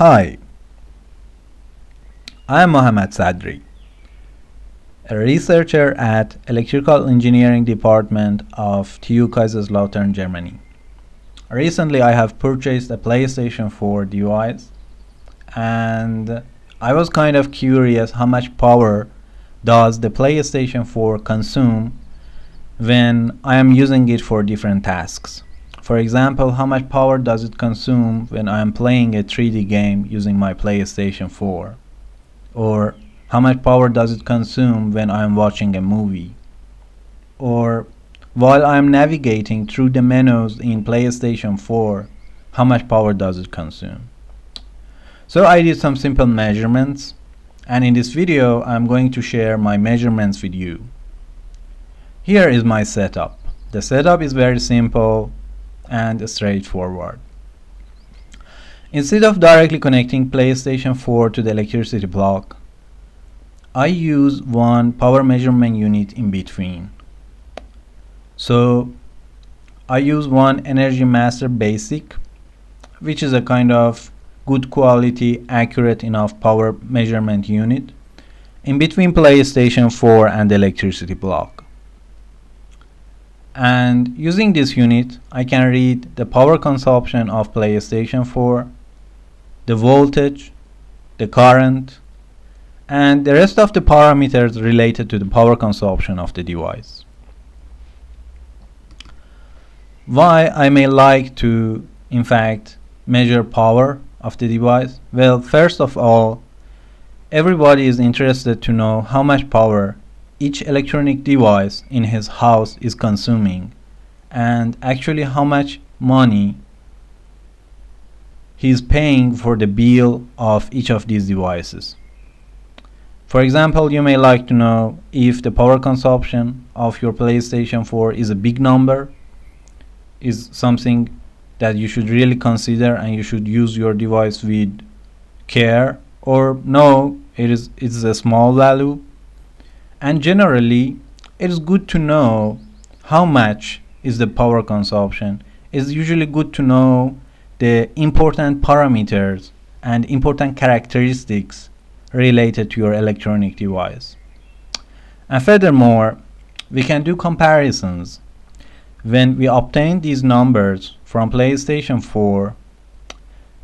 Hi, I am Mohammad Sadri, a researcher at Electrical Engineering Department of TU Kaiserslautern, Germany. Recently, I have purchased a PlayStation 4 device, and I was kind of curious how much power does the PlayStation 4 consume when I am using it for different tasks. For example, how much power does it consume when I am playing a 3D game using my PlayStation 4? Or how much power does it consume when I am watching a movie? Or while I am navigating through the menus in PlayStation 4, how much power does it consume? So I did some simple measurements, and in this video I'm going to share my measurements with you. Here is my setup. The setup is very simple and straightforward. Instead of directly connecting PlayStation 4 to the electricity plug, I use one power measurement unit in between. So I use one Energy Master Basic, which is a kind of good quality, accurate enough power measurement unit in between PlayStation 4 and the electricity plug. And using this unit, I can read the power consumption of PlayStation 4, the voltage, the current, and the rest of the parameters related to the power consumption of the device. Why I may like to, in fact, measure power of the device? Well, first of all, everybody is interested to know how much power each electronic device in his house is consuming, and actually how much money he is paying for the bill of each of these devices. For example, you may like to know if the power consumption of your PlayStation 4 is a big number, is something that you should really consider and you should use your device with care, or no, it's a small value. And generally, it is good to know how much is the power consumption. It's usually good to know the important parameters and important characteristics related to your electronic device. And furthermore, we can do comparisons. When we obtain these numbers from PlayStation 4,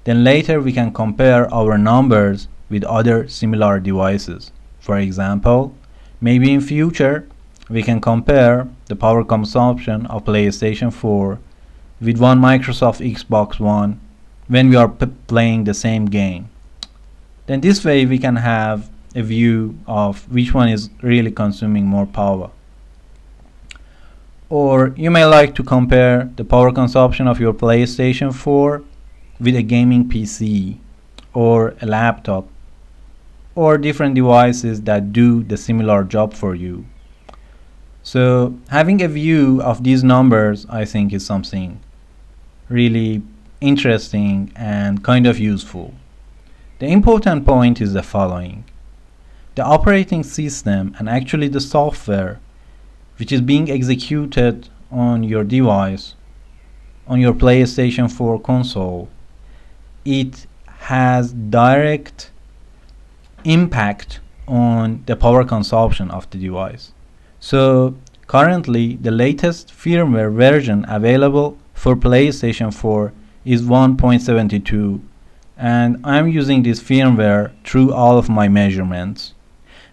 then later we can compare our numbers with other similar devices. For example, maybe in future we can compare the power consumption of PlayStation 4 with one Microsoft Xbox One when we are playing the same game. Then this way we can have a view of which one is really consuming more power. Or you may like to compare the power consumption of your PlayStation 4 with a gaming PC or a laptop or different devices that do the similar job for you. So having a view of these numbers, I think, is something really interesting and kind of useful. The important point is the following. The operating system and actually the software which is being executed on your device, on your PlayStation 4 console, it has direct impact on the power consumption of the device. So currently the latest firmware version available for PlayStation 4 is 1.72, and I'm using this firmware through all of my measurements.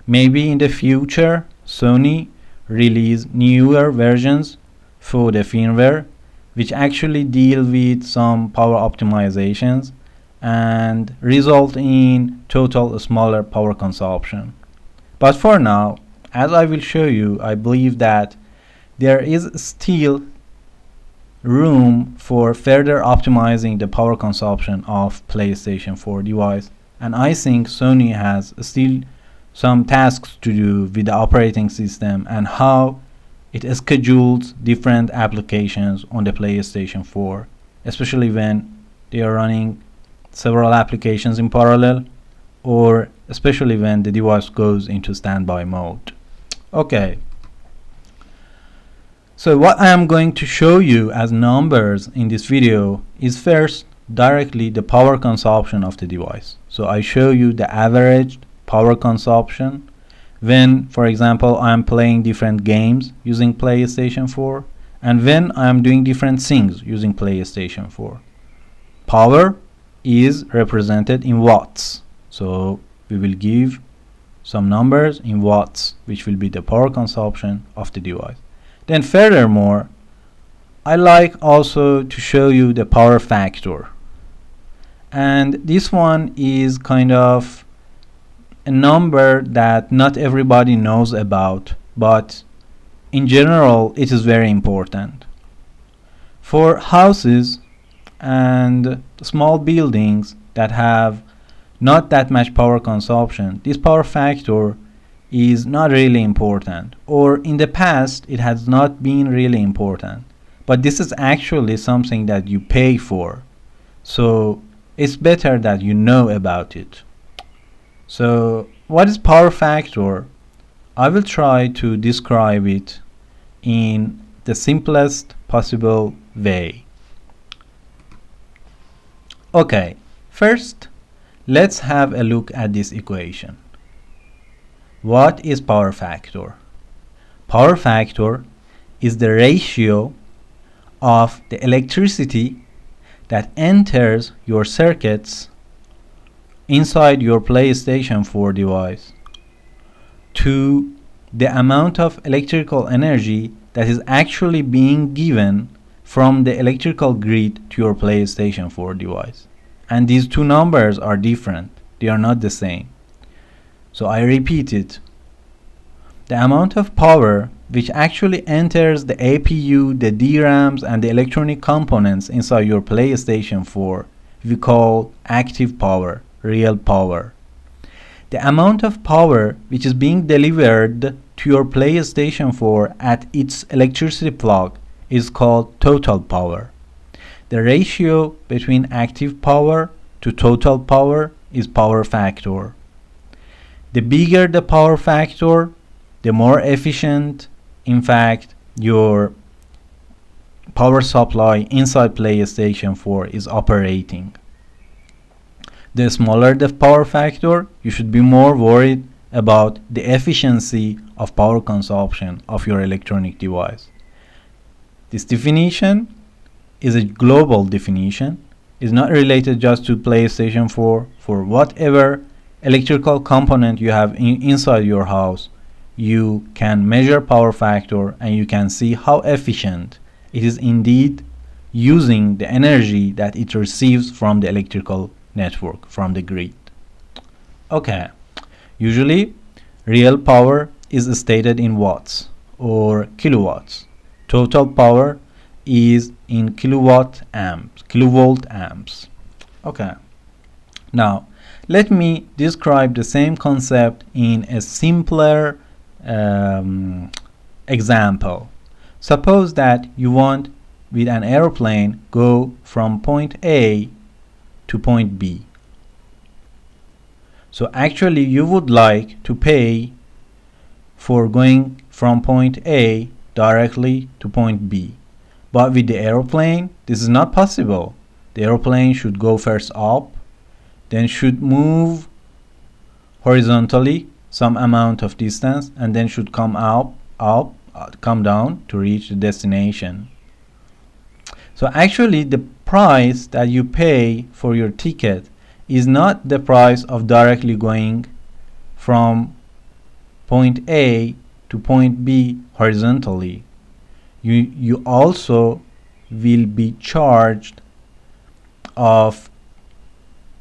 Maybe in the future Sony release newer versions for the firmware which actually deal with some power optimizations and result in total smaller power consumption. But for now, as I will show you, I believe that there is still room for further optimizing the power consumption of PlayStation 4 device, and I think Sony has still some tasks to do with the operating system and how it schedules different applications on the PlayStation 4, especially when they are running several applications in parallel, or especially when the device goes into standby mode. Okay, so what I am going to show you as numbers in this video is first directly the power consumption of the device. So I show you the average power consumption when, for example, I'm playing different games using PlayStation 4 and when I'm doing different things using PlayStation 4. Power is represented in watts. So we will give some numbers in watts, which will be the power consumption of the device. Then furthermore, I like also to show you the power factor. And this one is kind of a number that not everybody knows about, but in general it is very important. For houses and small buildings that have not that much power consumption, this power factor is not really important, or in the past it has not been really important, but this is actually something that you pay for, so it's better that you know about it. So what is power factor? I will try to describe it in the simplest possible way. Okay, first let's have a look at this equation. What is power factor? Power factor is the ratio of the electricity that enters your circuits inside your PlayStation 4 device to the amount of electrical energy that is actually being given from the electrical grid to your PlayStation 4 device. And these two numbers are different. They are not the same. So I repeat it. The amount of power which actually enters the APU, the DRAMs, and the electronic components inside your PlayStation 4 we call active power, real power. The amount of power which is being delivered to your PlayStation 4 at its electricity plug is called total power. The ratio between active power to total power is power factor. The bigger the power factor, the more efficient, in fact, your power supply inside PlayStation 4 is operating. The smaller the power factor, you should be more worried about the efficiency of power consumption of your electronic device. This definition is a global definition. It's not related just to PlayStation 4. For whatever electrical component you have inside your house, you can measure power factor and you can see how efficient it is indeed using the energy that it receives from the electrical network, from the grid. Okay, usually real power is stated in watts or kilowatts. Total power is in kilovolt amps. Okay, now let me describe the same concept in a simpler example. Suppose that you want with an airplane go from point A to point B. So actually you would like to pay for going from point A directly to point B. But with the airplane, this is not possible. The airplane should go first up, then should move horizontally some amount of distance, and then should come come down to reach the destination. So actually the price that you pay for your ticket is not the price of directly going from point A to point B horizontally. You also will be charged of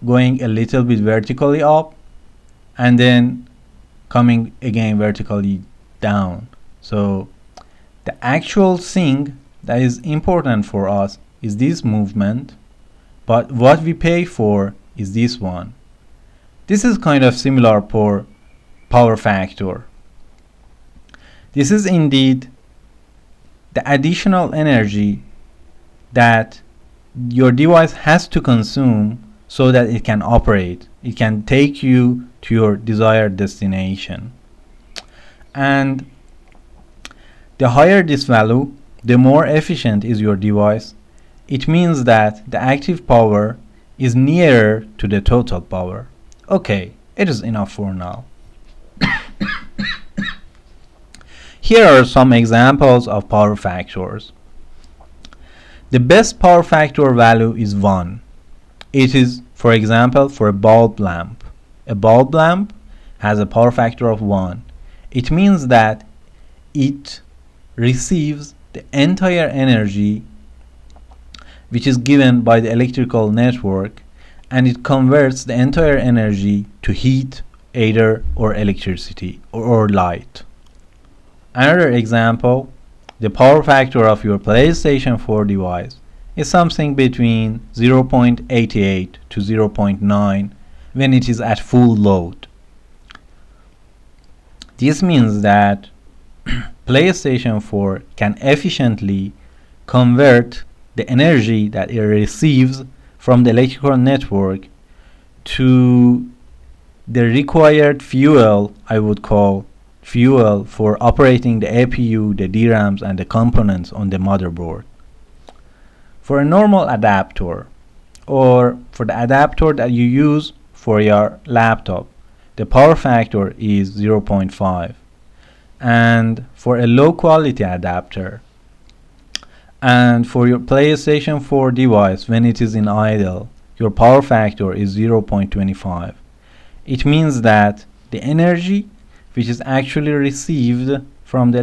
going a little bit vertically up and then coming again vertically down. So the actual thing that is important for us is this movement, but what we pay for is this one. This is kind of similar for power factor. This is indeed the additional energy that your device has to consume so that it can operate. It can take you to your desired destination. And the higher this value, the more efficient is your device, it means that the active power is nearer to the total power. Okay, it is enough for now. Here are some examples of power factors. The best power factor value is 1. It is, for example, for a bulb lamp. A bulb lamp has a power factor of 1. It means that it receives the entire energy which is given by the electrical network, and it converts the entire energy to heat, either or electricity or light. Another example, the power factor of your PlayStation 4 device is something between 0.88 to 0.9 when it is at full load. This means that PlayStation 4 can efficiently convert the energy that it receives from the electrical network to the required fuel, I would call fuel, for operating the APU, the DRAMs, and the components on the motherboard. For a normal adapter, or for the adapter that you use for your laptop, the power factor is 0.5. And for a low quality adapter, and for your PlayStation 4 device when it is in idle, your power factor is 0.25. It means that the energy which is actually received from the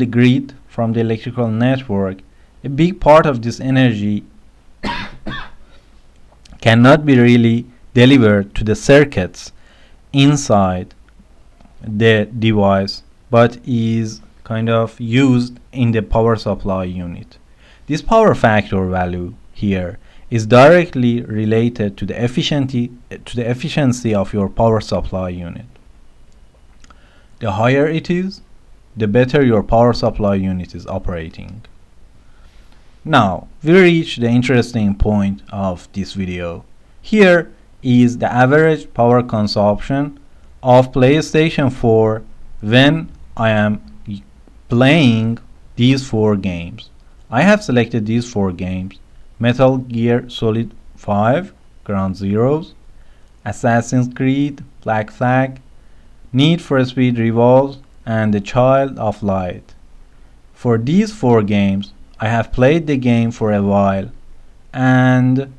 grid, from the electrical network, a big part of this energy cannot be really delivered to the circuits inside the device, but is kind of used in the power supply unit. This power factor value here is directly related to the efficiency of your power supply unit. The higher it is, the better your power supply unit is operating. Now, we reach the interesting point of this video. Here is the average power consumption of PlayStation 4 when I am playing these 4 games. I have selected these 4 games: Metal Gear Solid 5, Ground Zeroes, Assassin's Creed, Black Flag, Need for Speed Revolve, and The Child of Light. For these 4 games, I have played the game for a while, and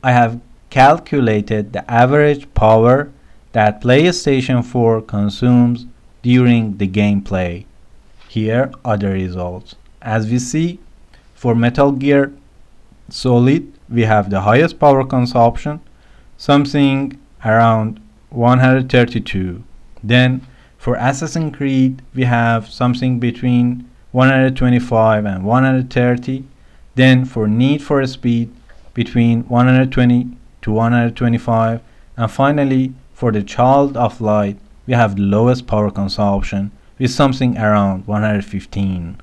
I have calculated the average power that PlayStation 4 consumes during the gameplay. Here are the results. As we see, for Metal Gear Solid, we have the highest power consumption, something around 132. Then for Assassin's Creed, we have something between 125 and 130. Then for Need for Speed, between 120 to 125. And finally, for The Child of Light, we have the lowest power consumption with something around 115.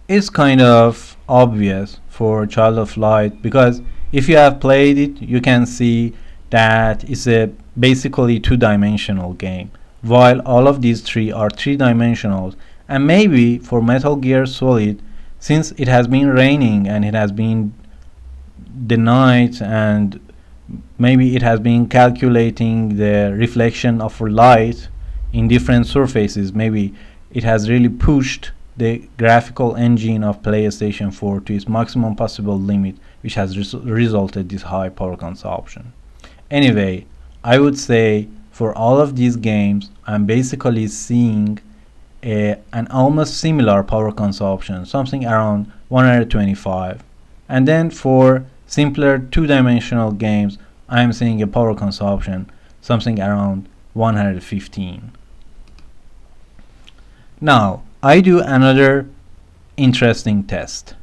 It's kind of obvious for Child of Light, because if you have played it, you can see that it's a basically 2-dimensional game, while all of these 3 are 3-dimensional. And maybe for Metal Gear Solid, since it has been raining and it has been the night, and maybe it has been calculating the reflection of light in different surfaces, maybe it has really pushed the graphical engine of PlayStation 4 to its maximum possible limit, which has resulted this high power consumption. Anyway, I would say for all of these games, I'm basically seeing an almost similar power consumption, something around 125. And then for simpler 2-dimensional games, I'm seeing a power consumption something around 115. Now, I do another interesting test.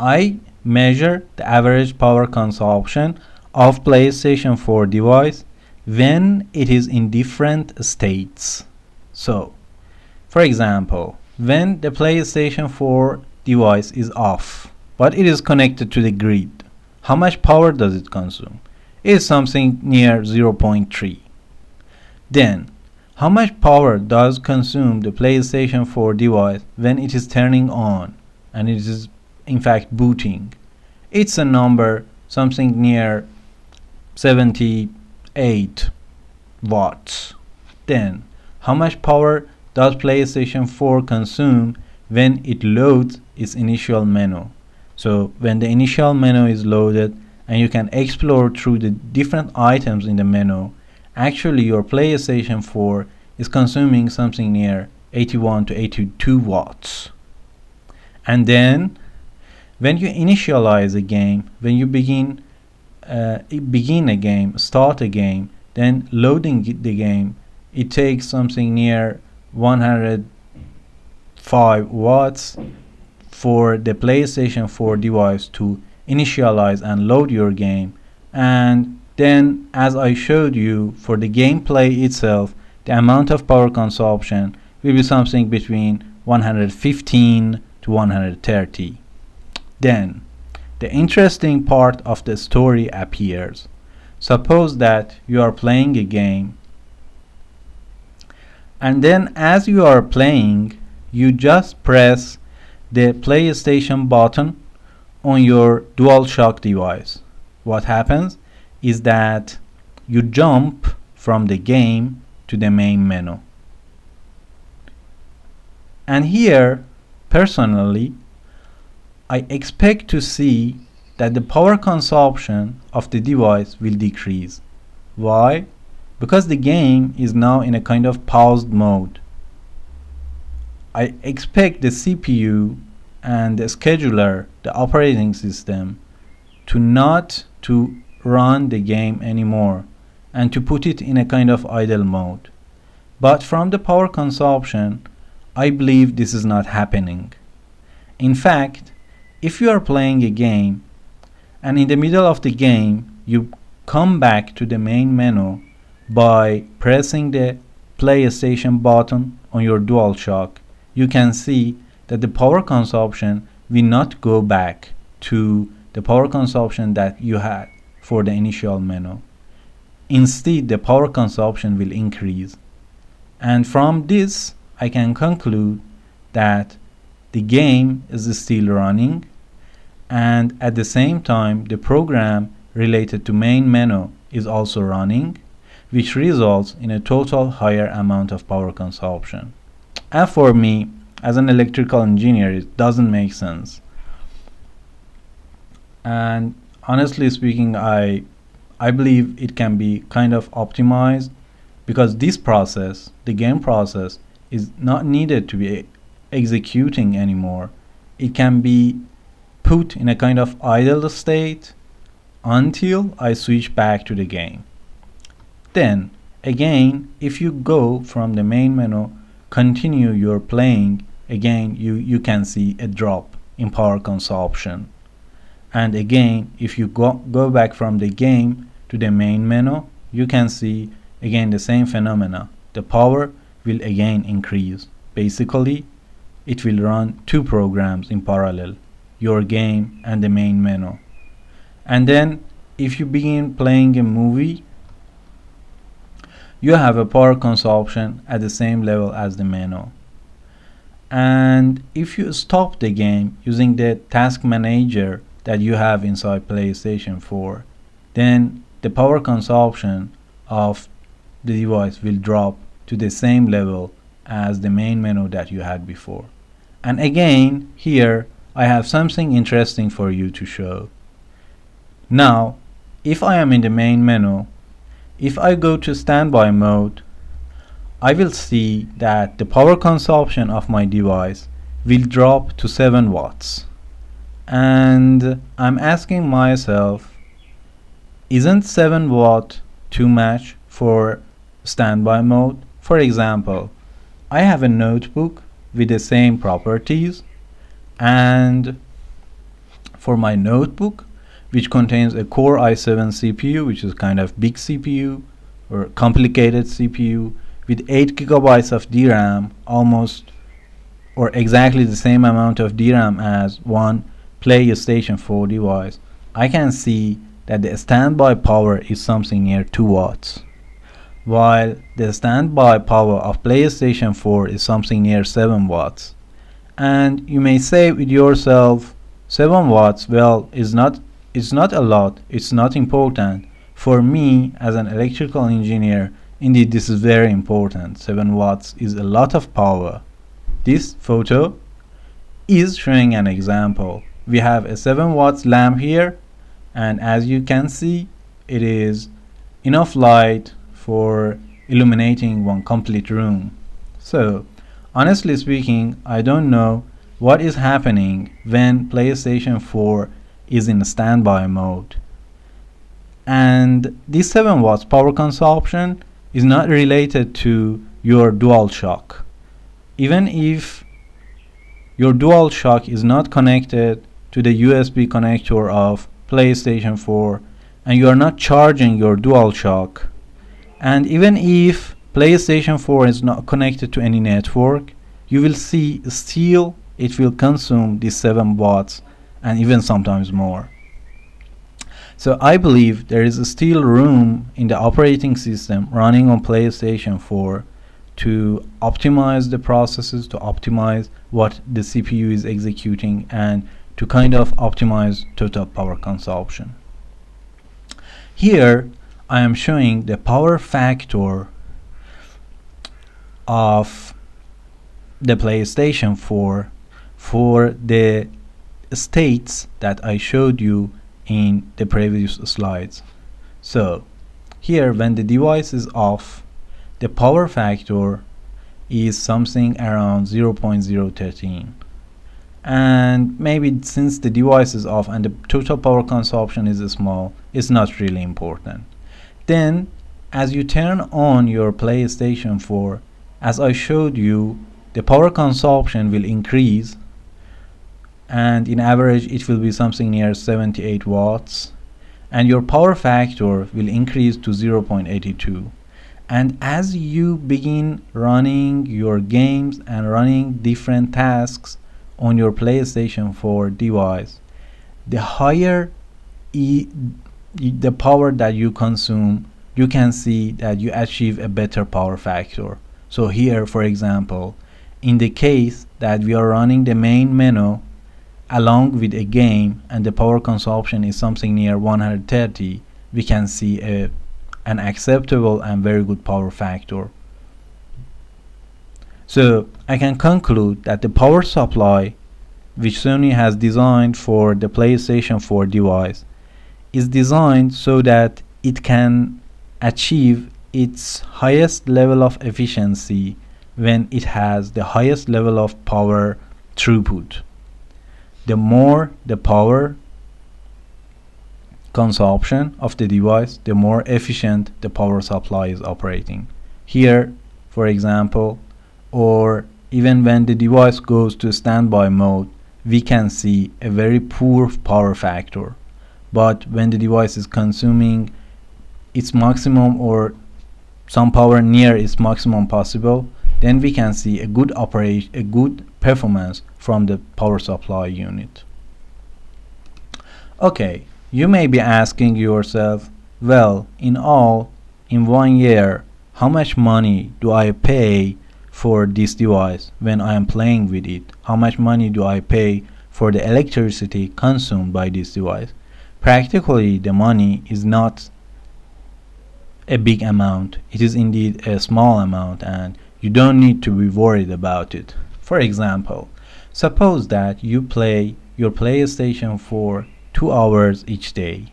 I measure the average power consumption of PlayStation 4 device when it is in different states. So, for example, when the PlayStation 4 device is off, but it is connected to the grid, how much power does it consume? It is something near 0.3. Then, How much power does consume the PlayStation 4 device when it is turning on and it is in fact booting? It's a number something near 78 watts. Then, how much power does PlayStation 4 consume when it loads its initial menu? So when the initial menu is loaded and you can explore through the different items in the menu, actually your PlayStation 4 is consuming something near 81 to 82 watts. And then when you initialize a game, when you begin a game, start a game, then loading the game, it takes something near 105 watts for the PlayStation 4 device to initialize and load your game. And then, as I showed you, for the gameplay itself, the amount of power consumption will be something between 115 to 130. Then, the interesting part of the story appears. Suppose that you are playing a game, and then as you are playing, you just press the PlayStation button on your DualShock device. What happens is that you jump from the game to the main menu. And here, personally, I expect to see that the power consumption of the device will decrease. Why? Because the game is now in a kind of paused mode. I expect the CPU and the scheduler, the operating system, to not to run the game anymore and to put it in a kind of idle mode. But from the power consumption, I believe this is not happening. In fact, if you are playing a game and in the middle of the game you come back to the main menu by pressing the PlayStation button on your DualShock, you can see that the power consumption will not go back to the power consumption that you had for the initial menu. Instead, the power consumption will increase. And from this, I can conclude that the game is still running, and at the same time, the program related to main menu is also running, which results in a total higher amount of power consumption. And for me, as an electrical engineer, it doesn't make sense. And honestly speaking, I believe it can be kind of optimized, because this process, the game process, is not needed to be executing anymore. It can be put in a kind of idle state until I switch back to the game. Then again, if you go from the main menu, continue your playing, again you can see a drop in power consumption. And again, if you go back from the game to the main menu, you can see again the same phenomena. The power will again increase. Basically, it will run two programs in parallel, your game and the main menu. And then if you begin playing a movie, you have a power consumption at the same level as the menu. And if you stop the game using the task manager that you have inside PlayStation 4, then the power consumption of the device will drop to the same level as the main menu that you had before. And again, here I have something interesting for you to show. Now, if I am in the main menu, if I go to standby mode, I will see that the power consumption of my device will drop to 7 watts. And I'm asking myself, isn't 7 watt too much for standby mode? For example, I have a notebook with the same properties, and for my notebook, which contains a Core i7 CPU, which is kind of big CPU or complicated CPU, with 8 gigabytes of DRAM, almost or exactly the same amount of DRAM as one PlayStation 4 device, I can see that the standby power is something near 2 watts. while the standby power of PlayStation 4 is something near 7 watts. And you may say with yourself, 7 watts, well, it's not a lot, it's not important. For me, as an electrical engineer, indeed this is very important. 7 watts is a lot of power. This photo is showing an example. We have a 7 watts lamp here, and as you can see, it is enough light for illuminating one complete room. So, honestly speaking, I don't know what is happening when PlayStation 4 is in standby mode. And this 7 watts power consumption is not related to your DualShock. Even if your DualShock is not connected to the USB connector of PlayStation 4 and you are not charging your DualShock, and even if PlayStation 4 is not connected to any network, you will see still it will consume these 7 watts and even sometimes more. So I believe there is still room in the operating system running on PlayStation 4 to optimize the processes, to optimize what the CPU is executing, and to kind of optimize total power consumption. Here I am showing the power factor of the PlayStation 4 for the states that I showed you in the previous slides. So here, when the device is off, the power factor is something around 0.013, and maybe since the device is off and the total power consumption is small, it's not really important. Then as you turn on your PlayStation 4, as I showed you, the power consumption will increase, and in average it will be something near 78 watts, and your power factor will increase to 0.82. And as you begin running your games and running different tasks on your PlayStation 4 device, the higher the power that you consume, you can see that you achieve a better power factor. So here, for example, in the case that we are running the main menu along with a game and the power consumption is something near 130, we can see an acceptable and very good power factor. So I can conclude that the power supply which Sony has designed for the PlayStation 4 device is designed so that it can achieve its highest level of efficiency when it has the highest level of power throughput. The more the power consumption of the device, the more efficient the power supply is operating. Here, for example, or even when the device goes to standby mode, we can see a very poor power factor. But when the device is consuming its maximum or some power near its maximum possible, then we can see a good performance from the power supply unit. Okay, you may be asking yourself, well, in 1 year, how much money do I pay for this device when I am playing with it? How much money do I pay for the electricity consumed by this device? Practically, the money is not a big amount. It is indeed a small amount, and you don't need to be worried about it. For example, suppose that you play your PlayStation 4 2 hours each day,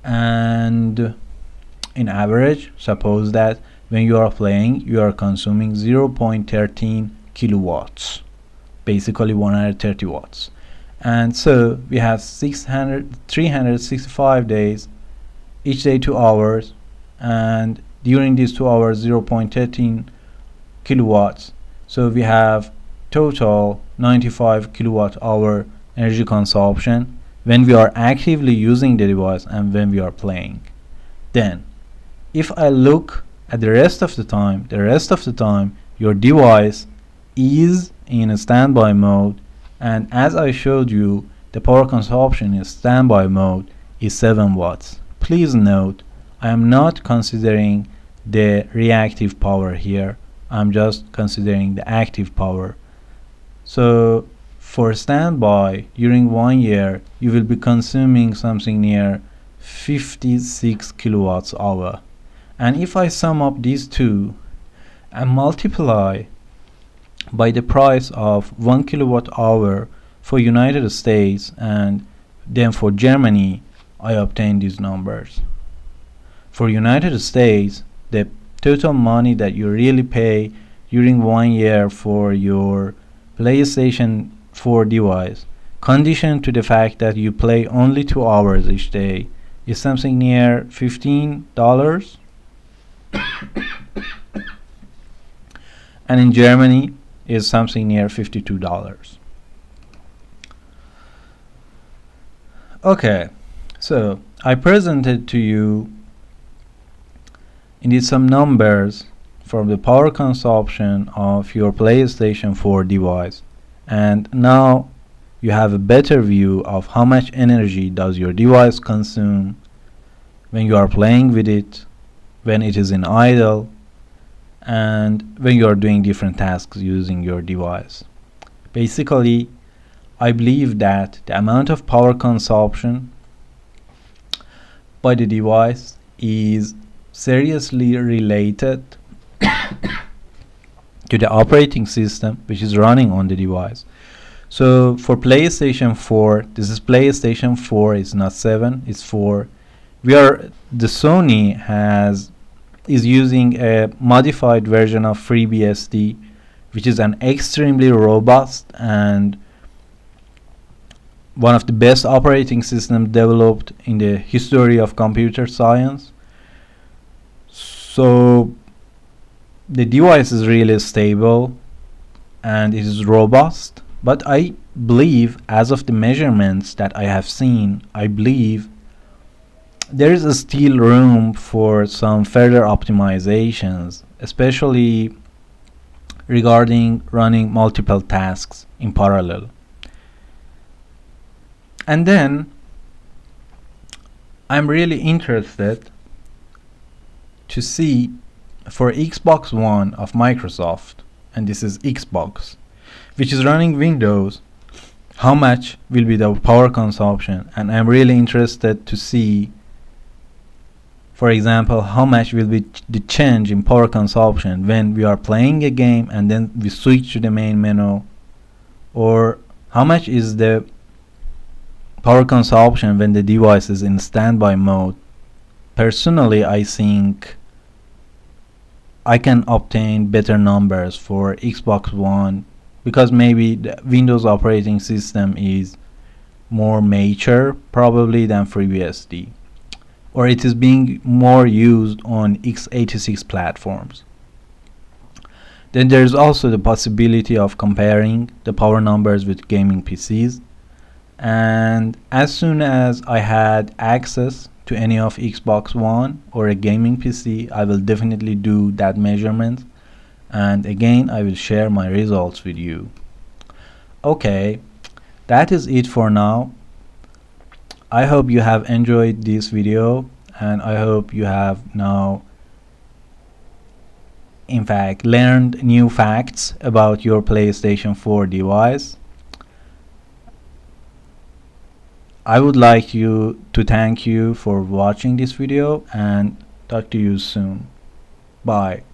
and in average, suppose that when you are playing, you are consuming 0.13 kilowatts, basically 130 watts. And so we have 365 days, each day 2 hours, and during these 2 hours 0.13 kilowatts. So we have total 95 kilowatt hour energy consumption when we are actively using the device and when we are playing. Then if I look at the rest of the time, your device is in a standby mode, and as I showed you, the power consumption in standby mode is 7 watts. Please note, I am not considering the reactive power here. I'm just considering the active power. So for standby, during 1 year, you will be consuming something near 56 kilowatts hour. And if I sum up these two and multiply by the price of 1 kilowatt hour for United States and then for Germany, I obtain these numbers. For United States, the total money that you really pay during 1 year for your PlayStation 4 device, conditioned to the fact that you play only 2 hours each day, is something near $15. And in Germany is something near $52. Okay, so I presented to you indeed some numbers from the power consumption of your PlayStation 4 device, and now you have a better view of how much energy does your device consume when you are playing with it, when it is in idle, and when you are doing different tasks using your device. Basically, I believe that the amount of power consumption by the device is seriously related to the operating system which is running on the device. So for PlayStation 4, this is PlayStation 4, it's not 7, it's 4. The Sony is using a modified version of FreeBSD, which is an extremely robust and one of the best operating systems developed in the history of computer science. So the device is really stable and it is robust, but I believe, as of the measurements that I have seen, I believe there is still room for some further optimizations, especially regarding running multiple tasks in parallel. And then I'm really interested to see for Xbox One of Microsoft, and this is Xbox, which is running Windows, how much will be the power consumption. And I'm really interested to see, for example, how much will be the change in power consumption when we are playing a game and then we switch to the main menu, or how much is the power consumption when the device is in standby mode. Personally, I think I can obtain better numbers for Xbox One because maybe the Windows operating system is more mature probably than FreeBSD, or it is being more used on x86 platforms. Then there's also the possibility of comparing the power numbers with gaming PCs, and as soon as I had access to any of Xbox One or a gaming PC, I will definitely do that measurement, and again I will share my results with you. Okay, that is it for now. I hope you have enjoyed this video, and I hope you have now in fact learned new facts about your PlayStation 4 device. I would like to thank you for watching this video and talk to you soon. Bye.